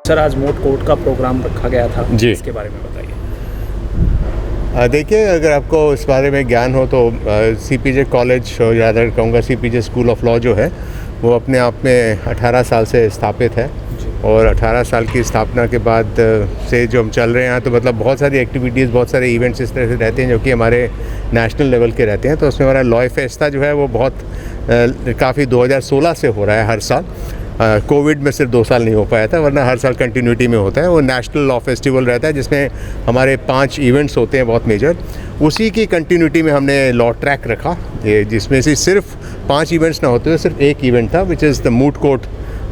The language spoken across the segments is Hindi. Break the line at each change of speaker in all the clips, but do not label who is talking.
सर आज मोट कोर्ट का प्रोग्राम रखा गया था
जी।
इसके बारे में बताइए।
देखिए, अगर आपको इस बारे में ज्ञान हो तो सीपीजे कॉलेज, या अदर कहूँगा सीपीजे स्कूल ऑफ लॉ जो है वो अपने आप में 18 साल से स्थापित है। और 18 साल की स्थापना के बाद से जो हम चल रहे हैं तो मतलब बहुत सारी एक्टिविटीज़, बहुत सारे इवेंट्स इस तरह से रहते हैं जो कि हमारे नेशनल लेवल के रहते हैं। तो उसमें हमारा लॉ फेस्टा जो है वो बहुत काफ़ी 2016 से हो रहा है हर साल। कोविड में सिर्फ 2 साल नहीं हो पाया था, वरना हर साल कंटिन्यूटी में होता है। वो नेशनल लॉ फेस्टिवल रहता है जिसमें हमारे 5 इवेंट्स होते हैं बहुत मेजर। उसी की कंटिन्यूटी में हमने लॉ ट्रैक रखा, जिसमें से सिर्फ 5 इवेंट्स ना होते हुए सिर्फ एक इवेंट था which is the moot court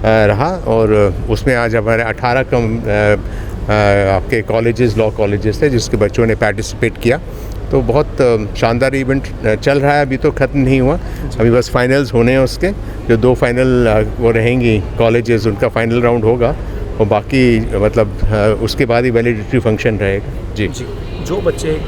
रहा। और उसमें आज हमारे 18 आपके कॉलेजेस, लॉ कॉलेजेस थे जिसके बच्चों ने पार्टिसिपेट किया। तो बहुत शानदार इवेंट चल रहा है, अभी तो ख़त्म नहीं हुआ, अभी बस फाइनल्स होने हैं उसके। जो 2 फाइनल वो रहेंगी कॉलेजेस, उनका फाइनल राउंड होगा और बाकी मतलब उसके बाद ही वैलिडिटी फंक्शन रहेगा। जी।
जो बच्चे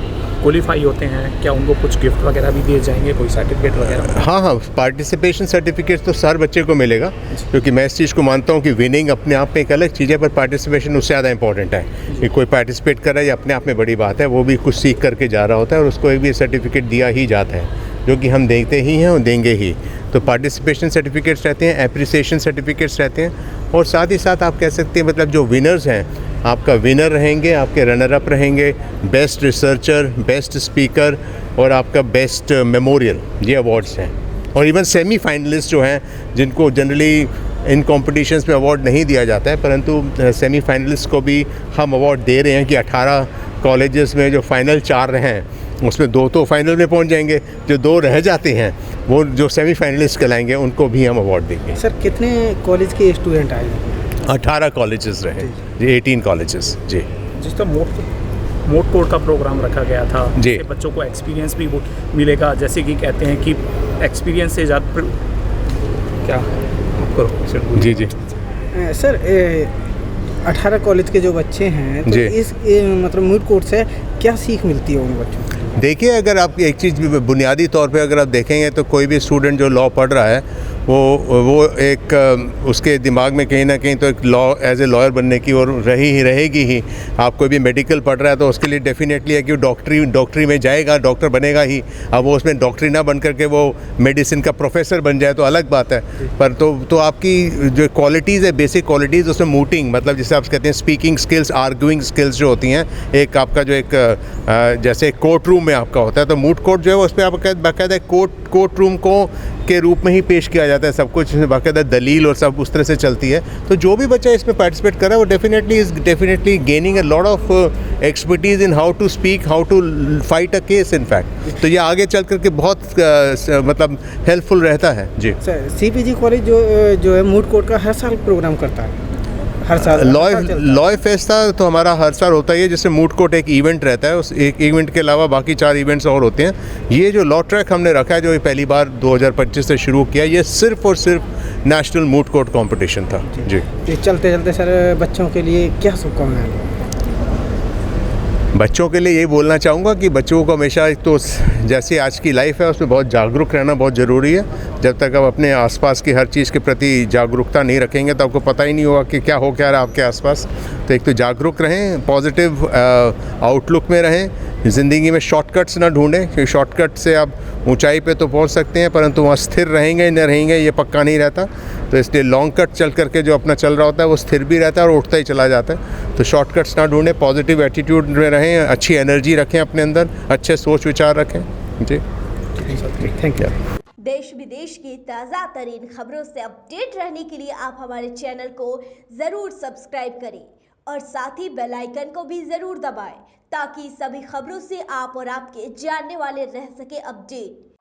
क्वालिफाई होते हैं क्या उनको कुछ गिफ्ट वगैरह भी दिए जाएंगे, कोई सर्टिफिकेट वगैरह?
हाँ, पार्टिसिपेशन सर्टिफिकेट तो हर बच्चे को मिलेगा, क्योंकि मैं इस चीज़ को मानता हूँ कि विनिंग अपने आप में एक अलग चीज़ है, पर पार्टिसिपेशन उससे ज़्यादा इंपॉर्टेंट है। कि कोई पार्टिसिपेट कर रहा है ये अपने आप में बड़ी बात है, वो भी कुछ सीख करके जा रहा होता है और उसको एक भी सर्टिफिकेट दिया ही जाता है, जो कि हम देखते ही हैं और देंगे ही। तो पार्टिसिपेशन सर्टिफिकेट्स रहते हैं, एप्रिसिएशन सर्टिफिकेट्स रहते हैं, और साथ ही साथ आप कह सकते हैं मतलब जो विनर्स हैं, आपका विनर रहेंगे, आपके रनर अप रहेंगे, बेस्ट रिसर्चर, बेस्ट स्पीकर और आपका बेस्ट मेमोरियल, ये अवार्ड्स हैं। और इवन सेमी फाइनलिस्ट जो हैं, जिनको जनरली इन कॉम्पिटिशन्स में अवार्ड नहीं दिया जाता है, परंतु सेमी फाइनलिस्ट को भी हम अवार्ड दे रहे हैं कि 18 कॉलेजेस में जो फाइनल 4 रहे हैं उसमें 2 तो फाइनल में पहुंच जाएंगे, जो 2 रह जाते हैं वो जो सेमी फाइनलिस्ट कहलाएंगे उनको भी हम अवार्ड देंगे।
सर कितने कॉलेज के स्टूडेंट आए?
18 कॉलेजेस रहे जी, 18 कॉलेजेस जी।
जिस तरह मोट कोर्ट का प्रोग्राम रखा गया था
जी,
बच्चों को एक्सपीरियंस भी मिलेगा, जैसे कि कहते हैं कि एक्सपीरियंस से ज़्यादा क्या आप करो
जी जी
सर 18 कॉलेज के जो बच्चे हैं तो इस मतलब मूट कोर्ट से क्या सीख मिलती है उन बच्चों को?
देखिए, अगर आप एक चीज़ बुनियादी तौर पे अगर आप देखेंगे तो कोई भी स्टूडेंट जो लॉ पढ़ रहा है वो एक उसके दिमाग में कहीं ना कहीं तो एक लॉ एज ए लॉयर बनने की और रहेगी ही। आप कोई भी मेडिकल पढ़ रहा है तो उसके लिए डेफिनेटली है कि डॉक्टरी में जाएगा, डॉक्टर बनेगा ही। अब वो उसमें डॉक्टरी ना बन करके वो मेडिसिन का प्रोफेसर बन जाए तो अलग बात है। पर तो आपकी जो क्वालिटीज़ है, बेसिक क्वालिटीज़, उसमें मूटिंग मतलब जिसे आप कहते हैं स्पीकिंग स्किल्स, आर्ग्यूइंग स्किल्स जो होती हैं, एक आपका जो एक जैसे कोर्ट रूम में आपका होता है, तो मूट कोर्ट जो है उस पर आप बाकायदा कोर्ट रूम को के रूप में ही पेश किया जाता है, सब कुछ बाकायदा दलील और सब उस तरह से चलती है। तो जो भी बच्चा इसमें पार्टिसिपेट कर रहा है वो definitely gaining a lot of expertise in how to speak, how to fight a case in fact. तो ये आगे चल करके बहुत मतलब हेल्पफुल रहता है जी।
सर सीपीजी कॉलेज जो है मूट कोर्ट का हर साल प्रोग्राम करता है, हर साल
लॉ फेस्टा तो हमारा हर साल होता ही है, जिससे मूट कोर्ट एक इवेंट रहता है। उस एक इवेंट के अलावा बाकी 4 इवेंट्स और होते हैं। ये जो लॉ ट्रैक हमने रखा है, जो ये पहली बार 2025 से शुरू किया, ये सिर्फ और सिर्फ नेशनल मूट कोर्ट कंपटीशन था जी।
चलते चलते सर बच्चों के लिए क्या शुभकामनाएं?
बच्चों के लिए यही बोलना चाहूँगा कि बच्चों को हमेशा एक तो जैसे आज की लाइफ है उसमें बहुत जागरूक रहना बहुत ज़रूरी है। जब तक आप अपने आसपास की हर चीज़ के प्रति जागरूकता नहीं रखेंगे तो आपको पता ही नहीं होगा कि क्या हो क्या रहा है आपके आसपास। तो एक तो जागरूक रहें, पॉजिटिव आउटलुक में रहें, ज़िंदगी में शॉर्टकट्स ना ढूंढें, क्योंकि शॉर्टकट से आप ऊंचाई पे तो पहुंच सकते हैं परंतु वहाँ स्थिर रहेंगे न रहेंगे ये पक्का नहीं रहता। तो इसलिए लॉन्ग कट चल करके जो अपना चल रहा होता है वो स्थिर भी रहता है और उठता ही चला जाता है। तो शॉर्टकट्स ना ढूंढें, पॉजिटिव एटीट्यूड में रहें, अच्छी एनर्जी रखें अपने अंदर, अच्छे सोच विचार रखें जी।
Thank you.
देश विदेश की ताज़ा तरीन खबरों से अपडेट रहने के लिए आप हमारे चैनल को ज़रूर सब्सक्राइब करें और साथ ही बेल आइकन को भी ज़रूर दबाएं ताकि सभी खबरों से आप और आपके जानने वाले रह सके अपडेट।